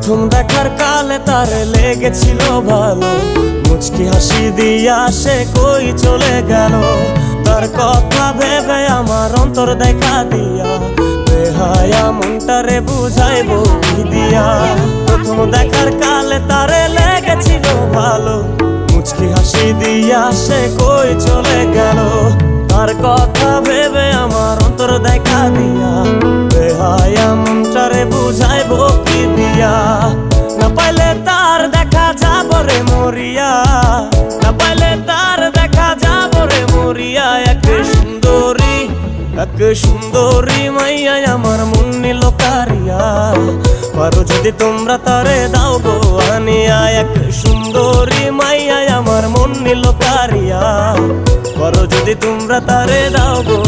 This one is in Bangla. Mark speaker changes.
Speaker 1: প্রথম দেখার কালে তার লেগেছিল ভালো, মুচকি হাসি দিয়া সে কই চলে গেল। তার কথা ভেবে আমার অন্তর দেখা দিয়া বেহায়া মনটারে বুঝাইবো কি দিয়া। প্রথম দেখার কালে তারে লেগেছিল ভালো, মুচকি হাসি দিয়া সে কই চলে গেল। তার কথা ভেবে আমার অন্তর দেখা দিয়া বেহায়া মনটারে বুঝাইবো কি দিয়া। না পাইলে তার দেখা যাব রে মরিয়া, না পাইলে তার দেখা যাব রে মরিয়া। এক সুন্দরী মাইয়া আমার মন নিল কারিয়া, পারো যদি তোমরা তারে দাও গো আনিয়া। এক সুন্দরী মাইয়া আমার মন নিল কারিয়া, পারো যদি তোমরা তারে দাও গো।